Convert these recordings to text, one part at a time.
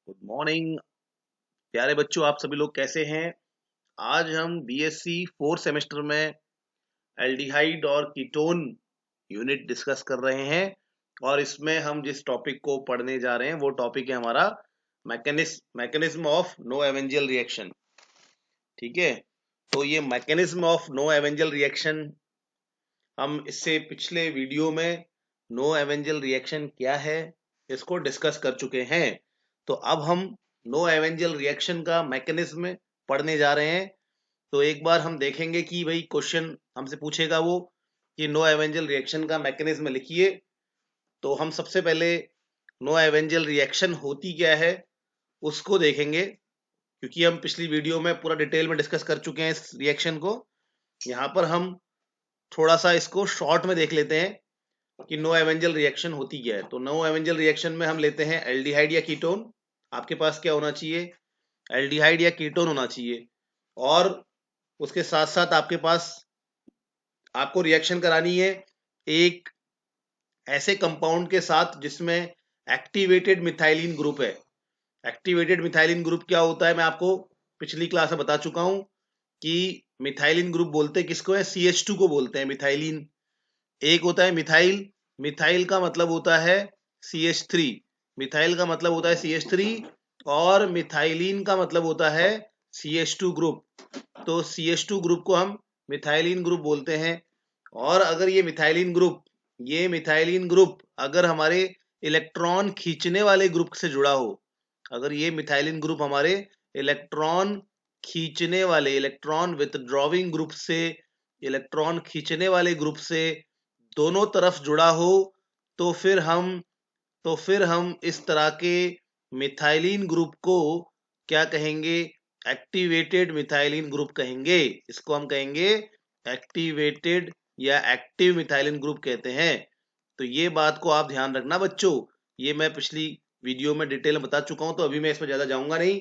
Good morning प्यारे बच्चों, आप सभी लोग कैसे हैं। आज हम बीएससी फोर्थ सेमेस्टर में एल्डिहाइड और कीटोन यूनिट डिस्कस कर रहे हैं और इसमें हम जिस टॉपिक को पढ़ने जा रहे हैं वो टॉपिक है हमारा मैकेनिज्म ऑफ नो एवेंजियल रिएक्शन। ठीक है, तो ये मैकेनिज्म ऑफ नो एवेंजियल रिएक्शन हम इससे पिछले वीडियो में नो एवेंजियल रिएक्शन क्या है इसको डिस्कस कर चुके हैं। तो अब हम नो एवेंजियल रिएक्शन का मैकेनिज्म पढ़ने जा रहे हैं। तो एक बार हम देखेंगे कि भाई क्वेश्चन हमसे पूछेगा वो कि नो एवेंजियल रिएक्शन का मैकेनिज्म लिखिए। तो हम सबसे पहले नो एवेंजियल रिएक्शन होती क्या है उसको देखेंगे, क्योंकि हम पिछली वीडियो में पूरा डिटेल में डिस्कस कर चुके हैं इस रिएक्शन को। यहाँ पर हम थोड़ा सा इसको शॉर्ट में देख लेते हैं कि नो एवेंजियल रिएक्शन होती क्या है। तो नो एवेंजियल रिएक्शन में हम लेते हैं एल्डिहाइड या कीटोन। आपके पास क्या होना चाहिए, एल्डिहाइड या कीटोन होना चाहिए। और उसके साथ साथ आपके पास आपको रिएक्शन करानी है एक ऐसे कंपाउंड के साथ जिसमें एक्टिवेटेड मिथाइलिन ग्रुप है। एक्टिवेटेड मिथाइलिन ग्रुप क्या होता है मैं आपको पिछली क्लास में बता चुका हूं कि मिथाइलिन ग्रुप बोलते हैं किसको है, CH2 को बोलते हैं मिथाइलिन। एक होता है मिथाइल, मिथाइल का मतलब होता है CH3, मिथाइल का मतलब होता है CH3 और मिथाइलिन का मतलब होता है CH2 ग्रुप। तो CH2 ग्रुप को हम मिथाइलिन ग्रुप बोलते हैं। और अगर ये मिथाइलिन ग्रुप अगर हमारे इलेक्ट्रॉन खींचने वाले ग्रुप से जुड़ा हो, अगर ये मिथाइलिन ग्रुप हमारे इलेक्ट्रॉन खींचने वाले इलेक्ट्रॉन विथड्रॉविंग ग्रुप से इलेक्ट्रॉन खींचने वाले ग्रुप से दोनों तरफ जुड़ा हो, तो फिर हम इस तरह के मिथाइलिन ग्रुप को क्या कहेंगे, एक्टिवेटेड मिथाइलिन ग्रुप कहेंगे। इसको हम कहेंगे एक्टिवेटेड या एक्टिव मिथाइलिन ग्रुप कहते हैं। तो ये बात को आप ध्यान रखना बच्चों, ये मैं पिछली वीडियो में डिटेल में बता चुका हूं, तो अभी मैं इसमें ज्यादा जाऊंगा नहीं।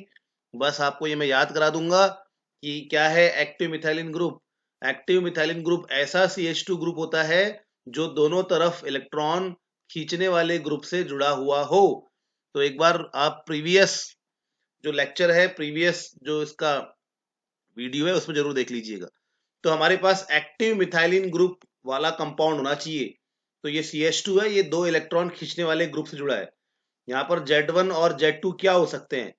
बस आपको ये मैं याद करा दूंगा कि क्या है active methylene group. Active methylene group ऐसा CH2 ग्रुप होता है जो दोनों तरफ इलेक्ट्रॉन खींचने वाले ग्रुप से जुड़ा हुआ हो। तो एक बार आप प्रीवियस जो लेक्चर है, प्रीवियस जो इसका वीडियो है उसमें जरूर देख लीजिएगा। तो हमारे पास एक्टिव मिथाइलिन ग्रुप वाला कंपाउंड होना चाहिए। तो ये CH2 है, ये दो इलेक्ट्रॉन खींचने वाले ग्रुप से जुड़ा है। यहाँ पर Z1 और Z2 क्या हो सकते हैं,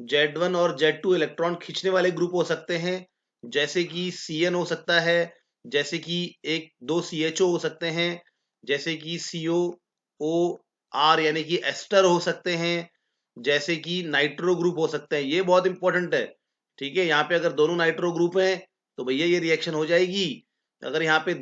Z1 और Z2 इलेक्ट्रॉन खींचने वाले ग्रुप हो सकते हैं, जैसे कि CN हो सकता है, जैसे कि एक दो CHO हो सकते हैं, जैसे कि COOR यानी कि एस्टर हो सकते हैं, जैसे कि नाइट्रो ग्रुप हो सकते हैं। ये बहुत इंपॉर्टेंट है। ठीक है, यहाँ पे अगर दोनों नाइट्रो ग्रुप हैं तो भैया ये रिएक्शन हो जाएगी। अगर यहाँ पे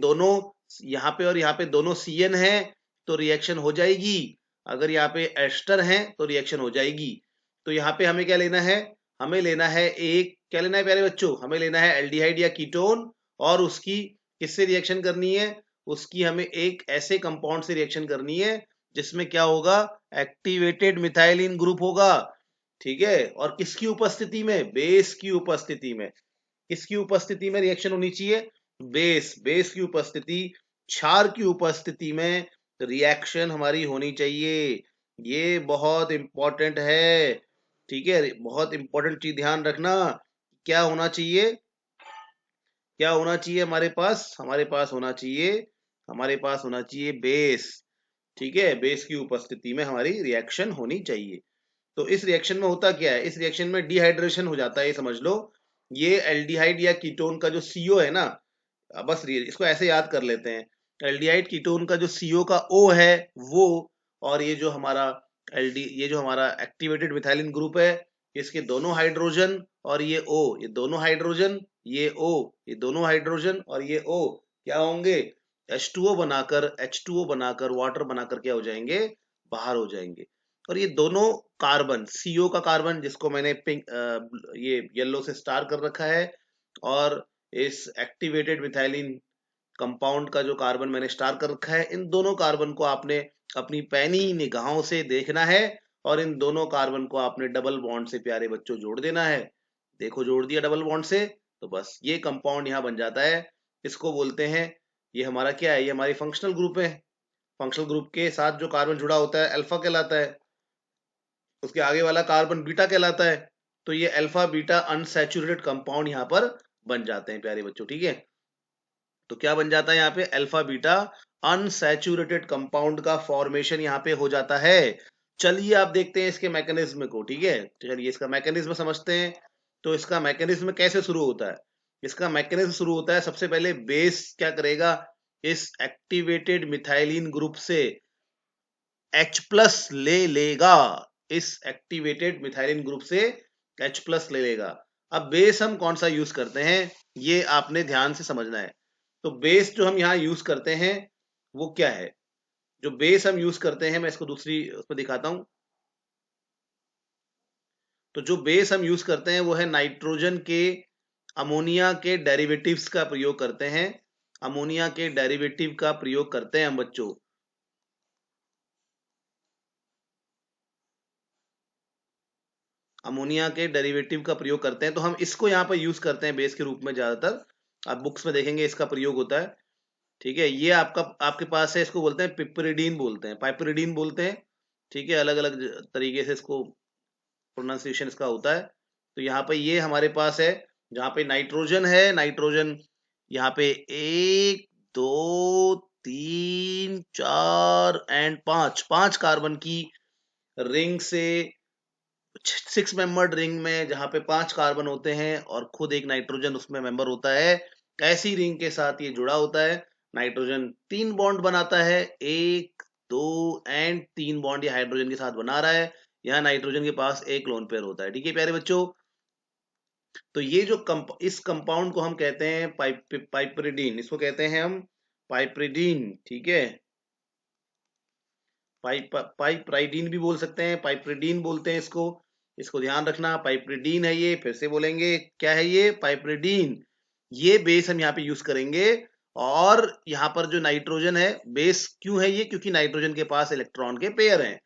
और यहाँ पे दोनों CN है तो रिएक्शन हो जाएगी। अगर यहाँ पे एस्टर हैं तो रिएक्शन हो जाएगी। तो यहाँ पे हमें क्या लेना है, हमें लेना है एक क्या लेना है प्यारे बच्चों, हमें लेना है एल्डिहाइड या कीटोन। और उसकी किससे रिएक्शन करनी है, उसकी हमें एक ऐसे कंपाउंड से रिएक्शन करनी है जिसमें क्या होगा, एक्टिवेटेड मिथाइलिन ग्रुप होगा। ठीक है, और किसकी उपस्थिति में, बेस की उपस्थिति में। किसकी उपस्थिति में रिएक्शन होनी चाहिए, बेस की उपस्थिति, क्षार की उपस्थिति में रिएक्शन हमारी होनी चाहिए। ये बहुत इंपॉर्टेंट है। ठीक है, बहुत इंपॉर्टेंट चीज ध्यान रखना। क्या होना चाहिए, क्या होना चाहिए हमारे पास होना चाहिए बेस। ठीक है, बेस की उपस्थिति में हमारी रिएक्शन होनी चाहिए। तो इस रिएक्शन में होता क्या है, इस रिएक्शन में डिहाइड्रेशन हो जाता है, ये समझ लो। ये एल्डिहाइड या कीटोन का जो CO है ना, बस इसको ऐसे याद कर लेते हैं। एल्डिहाइड कीटोन का जो CO का O है वो, और ये जो हमारा एक्टिवेटेड मिथाइलिन ग्रुप है, इसके दोनों हाइड्रोजन और ये O, ये दोनों हाइड्रोजन, ये O, ये दोनों हाइड्रोजन और ये O क्या होंगे, H2O बनाकर वाटर बनाकर क्या हो जाएंगे, बाहर हो जाएंगे। और ये दोनों कार्बन, CO का कार्बन जिसको मैंने ये येलो से स्टार कर रखा है, और इस एक्टिवेटेड मिथाइलिन कंपाउंड का जो कार्बन मैंने स्टार कर रखा है, इन दोनों कार्बन को आपने अपनी पैनी निगाहों से देखना है और इन दोनों कार्बन को आपने डबल बॉन्ड से प्यारे बच्चों जोड़ देना है। देखो जोड़ दिया डबल बॉन्ड से, तो बस ये कंपाउंड यहाँ बन जाता है। इसको बोलते हैं, ये हमारा क्या है, ये हमारी फंक्शनल ग्रुप है। फंक्शनल ग्रुप के साथ जो कार्बन जुड़ा होता है अल्फा कहलाता है। उसके आगे वाला कार्बन बीटा कहलाता है। तो ये अल्फा बीटा अनसैचुरेटेड कंपाउंड यहाँ पर बन जाते हैं प्यारे बच्चों, ठीक है। तो क्या बन जाता है यहाँ पे, अल्फा बीटा अनसैचुरेटेड कंपाउंड का फॉर्मेशन यहाँ पे हो जाता है। चलिए आप देखते हैं इसके मैकेनिज्म को, ठीक है। चलिए इसका मैकेनिज्म समझते हैं। तो इसका मैकेनिज्म कैसे शुरू होता है, इसका मैकेनिज्म शुरू होता है सबसे पहले बेस क्या करेगा, इस एक्टिवेटेड मिथाइलिन ग्रुप से H प्लस ले लेगा, इस एक्टिवेटेड मिथाइलिन ग्रुप से H प्लस ले लेगा। अब बेस हम कौन सा यूज करते हैं, ये आपने ध्यान से समझना है। तो बेस जो हम यहाँ यूज करते हैं वो क्या है, जो बेस हम यूज करते हैं, मैं इसको दूसरी उसमें दिखाता हूं। तो जो बेस हम यूज करते हैं वो है नाइट्रोजन के अमोनिया के डेरिवेटिव्स का प्रयोग करते हैं, अमोनिया के डेरिवेटिव का प्रयोग करते हैं हम बच्चों। अमोनिया के डेरिवेटिव का प्रयोग करते हैं, तो हम इसको यहाँ पर यूज करते हैं बेस के रूप में ज्यादातर। आप बुक्स में देखेंगे इसका प्रयोग होता है, ठीक है। ये आपका आपके पास है, इसको बोलते हैं पिपरिडीन बोलते हैं, पाइपरिडीन बोलते हैं, ठीक है। अलग अलग तरीके से इसको प्रोनाउंसिएशन इसका होता है। तो यहाँ पे ये हमारे पास है, जहाँ पे नाइट्रोजन है, नाइट्रोजन यहाँ पे 1 2 3 4 एंड 5 5 कार्बन की रिंग से 6 मेंबर्ड रिंग में, जहां पे 5 कार्बन होते हैं और खुद एक नाइट्रोजन उसमें मेंबर होता है, ऐसी रिंग के साथ ये जुड़ा होता है। नाइट्रोजन 3 बॉन्ड बनाता है, 1 2 एंड 3 बॉन्ड ये हाइड्रोजन के साथ बना रहा है। यहाँ नाइट्रोजन के पास एक लोन पेयर होता है, ठीक है प्यारे बच्चों। तो ये जो इस कंपाउंड को हम कहते हैं पाइपरिडीन, इसको कहते हैं हम पाइपरिडीन, ठीक है। पाइपराइडीन भी बोल सकते हैं, पाइपरिडीन बोलते हैं इसको। इसको ध्यान रखना, पाइपरिडीन है ये, फिर से बोलेंगे क्या है ये, पाइपरिडीन। ये बेस हम यहाँ पे यूज करेंगे। और यहाँ पर जो नाइट्रोजन है, बेस क्यों है ये, क्योंकि नाइट्रोजन के पास इलेक्ट्रॉन के पेयर हैं।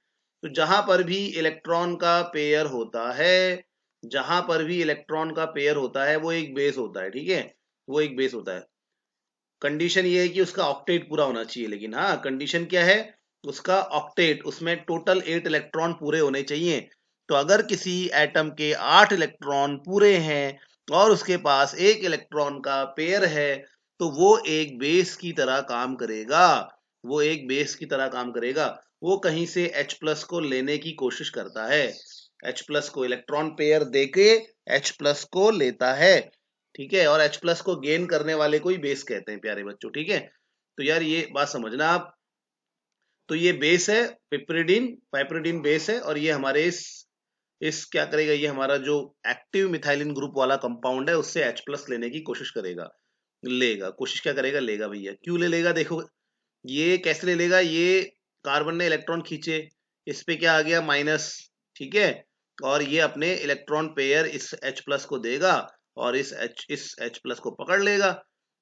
तो जहां पर भी इलेक्ट्रॉन का पेयर होता है, जहां पर भी इलेक्ट्रॉन का पेयर होता है वो एक बेस होता है, ठीक है, वो एक बेस होता है। कंडीशन ये है कि उसका ऑक्टेट पूरा होना चाहिए, लेकिन हाँ कंडीशन क्या है, उसका ऑक्टेट, उसमें टोटल 8 इलेक्ट्रॉन पूरे होने चाहिए। तो अगर किसी एटम के 8 इलेक्ट्रॉन पूरे हैं और उसके पास एक इलेक्ट्रॉन का पेयर है, तो वो एक बेस की तरह काम करेगा, वो एक बेस की तरह काम करेगा। वो कहीं से H प्लस को लेने की कोशिश करता है, H प्लस को इलेक्ट्रॉन पेयर देके H प्लस को लेता है, ठीक है। और H प्लस को गेन करने वाले को ही बेस कहते हैं प्यारे बच्चों, ठीक है। तो यार ये बात समझना आप। तो ये बेस है, पिपरिडीन, पाइपरिडीन बेस है, और ये हमारे इस क्या करेगा, ये हमारा जो एक्टिव मिथाइलिन ग्रुप वाला कंपाउंड है उससे H प्लस लेने की कोशिश करेगा, लेगा, कोशिश क्या करेगा, लेगा भैया। क्यों ले लेगा, देखो ये कैसे ले लेगा, ये कार्बन ने इलेक्ट्रॉन खींचे, इस पे क्या आ गया, माइनस, ठीक है। और ये अपने इलेक्ट्रॉन पेयर इस H प्लस को देगा और इस H प्लस को पकड़ लेगा,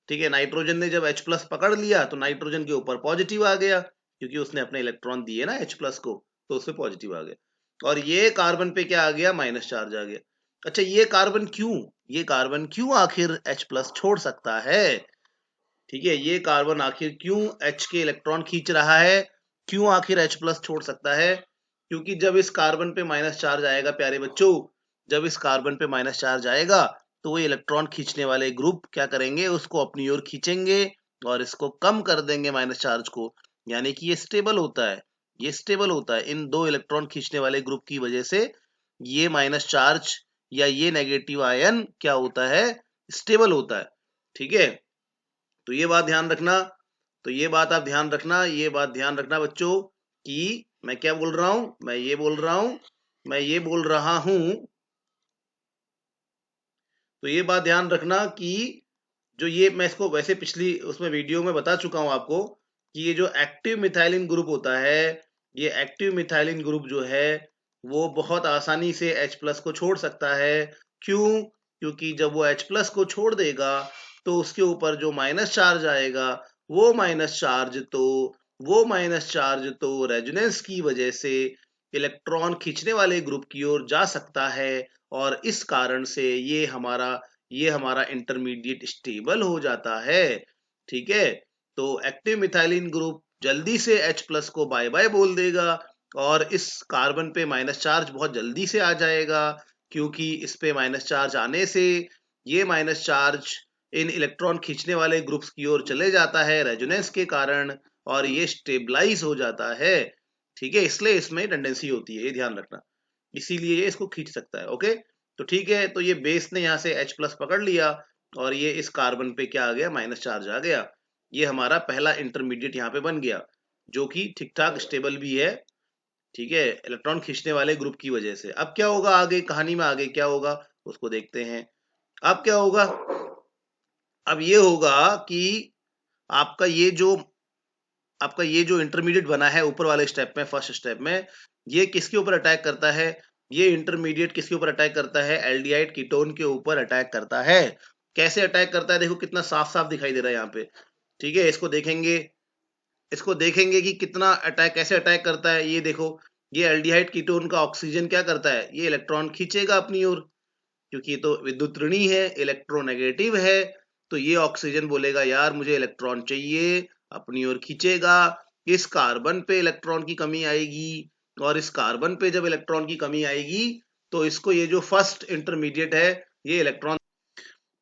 ठीक है। नाइट्रोजन ने जब H प्लस पकड़ लिया तो नाइट्रोजन के ऊपर पॉजिटिव आ गया, क्योंकि उसने अपने इलेक्ट्रॉन दिए ना H प्लस को, तो उससे पॉजिटिव आ गया। और ये कार्बन पे क्या आ गया, माइनस चार्ज आ गया। अच्छा ये कार्बन क्यों आखिर H प्लस छोड़ सकता है, ठीक है। ये कार्बन आखिर क्यों H के इलेक्ट्रॉन खींच रहा है, क्यों आखिर H प्लस छोड़ सकता है, क्योंकि जब इस कार्बन पे माइनस चार्ज आएगा प्यारे बच्चों, जब इस कार्बन पे माइनस चार्ज आएगा तो वो इलेक्ट्रॉन खींचने वाले ग्रुप क्या करेंगे, उसको अपनी ओर खींचेंगे और इसको कम कर देंगे माइनस चार्ज को। यानी कि ये स्टेबल होता है, ये स्टेबल होता है, इन दो इलेक्ट्रॉन खींचने वाले ग्रुप की वजह से ये माइनस चार्ज या ये नेगेटिव आयन क्या होता है, स्टेबल होता है, ठीक है। तो ये बात ध्यान रखना, तो ये बात आप ध्यान रखना, ये बात ध्यान रखना बच्चों, कि मैं क्या बोल रहा हूं, मैं ये बोल रहा हूं, मैं ये बोल रहा हूं। तो ये बात ध्यान रखना कि जो ये, मैं इसको वैसे पिछली उसमें वीडियो में बता चुका हूं आपको, कि ये जो एक्टिव मिथाइलिन ग्रुप होता है, ये एक्टिव मिथाइलिन ग्रुप जो है वो बहुत आसानी से H प्लस को छोड़ सकता है। क्यों, क्योंकि जब वो H प्लस को छोड़ देगा तो उसके ऊपर जो माइनस चार्ज आएगा, वो माइनस चार्ज तो वो माइनस चार्ज तो रेजोनेंस की वजह से इलेक्ट्रॉन खींचने वाले ग्रुप की ओर जा सकता है, और इस कारण से ये हमारा इंटरमीडिएट स्टेबल हो जाता है, ठीक है। तो एक्टिव मिथाइलिन ग्रुप जल्दी से H प्लस को बाय बाय बोल देगा और इस कार्बन पे माइनस चार्ज बहुत जल्दी से आ जाएगा, क्योंकि इस पे माइनस चार्ज आने से ये माइनस चार्ज इन इलेक्ट्रॉन खींचने वाले ग्रुप्स की ओर चले जाता है रेजोनेंस के कारण, और ये स्टेबलाइज हो जाता है। ठीक है, इसलिए इसमें टेंडेंसी होती है, ये ध्यान रखना, इसीलिए ये इसको खींच सकता है। ओके, तो ठीक है, तो ये बेस ने यहाँ से H प्लस पकड़ लिया और ये इस कार्बन पे क्या आ गया, माइनस चार्ज आ गया। ये हमारा पहला इंटरमीडिएट यहाँ पे बन गया, जो कि ठीक ठाक स्टेबल भी है। ठीक है, इलेक्ट्रॉन खींचने वाले ग्रुप की वजह से। अब क्या होगा आगे कहानी में, आगे क्या होगा उसको देखते हैं। अब क्या होगा, अब ये होगा कि आपका ये जो इंटरमीडिएट बना है ऊपर वाले स्टेप में, फर्स्ट स्टेप में, ये किसके ऊपर अटैक करता है, ये इंटरमीडिएट किसके ऊपर अटैक करता है, एल्डिहाइड कीटोन के ऊपर अटैक करता है। कैसे अटैक करता है, देखो कितना साफ साफ दिखाई दे रहा है यहाँ पे। ठीक है, इसको देखेंगे कि कितना अटैक, कैसे अटैक करता है। ये देखो, ये एल्डिहाइड कीटोन का ऑक्सीजन क्या करता है, ये इलेक्ट्रॉन खींचेगा अपनी ओर, क्योंकि ये तो विद्युत ऋणी है, इलेक्ट्रोनेगेटिव है। तो ये ऑक्सीजन बोलेगा यार मुझे इलेक्ट्रॉन चाहिए, अपनी ओर खींचेगा। इस कार्बन पे इलेक्ट्रॉन की कमी आएगी, और इस कार्बन पे जब इलेक्ट्रॉन की कमी आएगी तो इसको ये जो फर्स्ट इंटरमीडिएट है ये इलेक्ट्रॉन,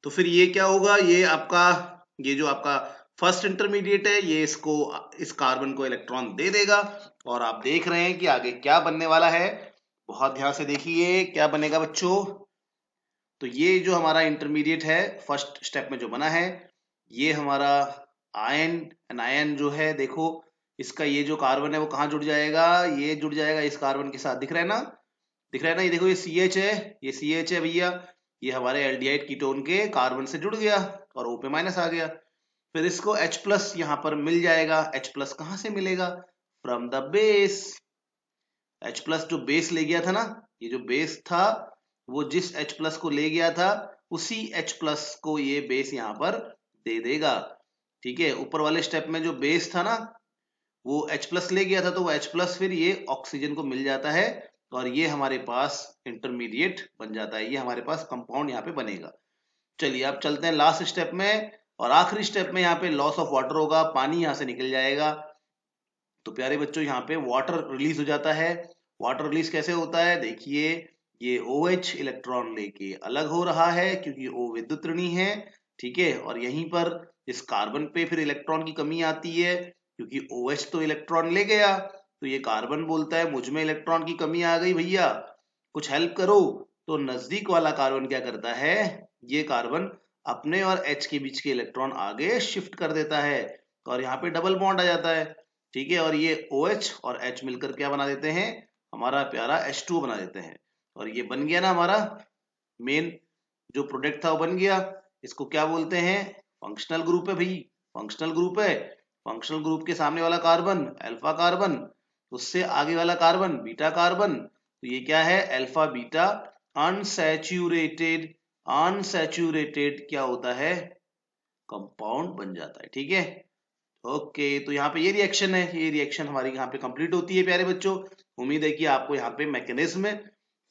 तो फिर ये क्या होगा, ये जो आपका फर्स्ट इंटरमीडिएट है ये इसको, इस कार्बन को इलेक्ट्रॉन दे देगा। और आप देख रहे हैं कि आगे क्या बनने वाला है, बहुत ध्यान से देखिए क्या बनेगा बच्चों। तो ये जो हमारा इंटरमीडिएट है फर्स्ट स्टेप में जो बना है, ये हमारा आयन जो है, देखो इसका ये जो कार्बन है वो कहाँ जुड़ जाएगा, ये जुड़ जाएगा इस कार्बन के साथ। दिख रहा है ना, दिख रहा है ना, ये देखो ये CH है, ये CH है भैया, ये हमारे एल्डिहाइड कीटोन के कार्बन से जुड़ गया और O पे माइनस आ गया। फिर इसको H प्लस यहाँ पर मिल जाएगा। H प्लस कहाँ से मिलेगा, from the base. H plus जो बेस ले गया था ना, ये जो बेस था वो जिस H प्लस को ले गया था उसी H प्लस को ये बेस यहाँ पर दे देगा। ठीक है, ऊपर वाले स्टेप में जो बेस था ना वो H प्लस ले गया था, तो वो H प्लस फिर ये ऑक्सीजन को मिल जाता है और ये हमारे पास इंटरमीडिएट बन जाता है, ये हमारे पास कंपाउंड यहाँ पे बनेगा। चलिए अब चलते हैं लास्ट स्टेप में, और आखिरी स्टेप में यहाँ पे लॉस ऑफ वाटर होगा, पानी यहाँ से निकल जाएगा। तो प्यारे बच्चों यहाँ पे वाटर रिलीज हो जाता है। वाटर रिलीज कैसे होता है, देखिए ये OH इलेक्ट्रॉन लेके अलग हो रहा है क्योंकि O विद्युत ऋणी है। ठीक है, और यहीं पर इस कार्बन पे फिर इलेक्ट्रॉन की कमी आती है क्योंकि OH तो इलेक्ट्रॉन ले गया, तो ये कार्बन बोलता है मुझ में इलेक्ट्रॉन की कमी आ गई भैया, कुछ हेल्प करो। तो नजदीक वाला कार्बन क्या करता है, ये कार्बन अपने और H के बीच के इलेक्ट्रॉन आगे शिफ्ट कर देता है और यहाँ पे डबल बॉन्ड आ जाता है। ठीक है, और ये OH और H मिलकर क्या बना देते हैं, हमारा प्यारा H2O बना देते हैं। और ये बन गया ना हमारा मेन जो प्रोडक्ट था वो बन गया। इसको क्या बोलते हैं, फंक्शनल ग्रुप है भाई, फंक्शनल ग्रुप है। फंक्शनल ग्रुप के सामने वाला कार्बन अल्फा कार्बन, उससे आगे वाला कार्बन बीटा कार्बन, तो ये क्या है, अल्फा बीटा अनसैचुरेटेड। अनसैचुरेटेड क्या होता है, कंपाउंड बन जाता है। ठीक है, ओके, तो यहाँ पे ये रिएक्शन है, ये रिएक्शन हमारी यहाँ पे कंप्लीट होती है प्यारे बच्चों। उम्मीद है कि आपको यहाँ पे मैकेनिज्म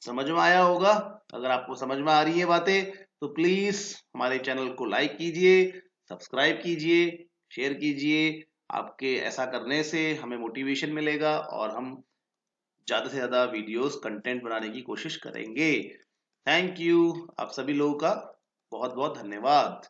समझ में आया होगा। अगर आपको समझ में आ रही है बातें तो प्लीज हमारे चैनल को लाइक कीजिए, सब्सक्राइब कीजिए, शेयर कीजिए। आपके ऐसा करने से हमें मोटिवेशन मिलेगा और हम ज्यादा से ज्यादा वीडियोस कंटेंट बनाने की कोशिश करेंगे। थैंक यू, आप सभी लोगों का बहुत बहुत धन्यवाद।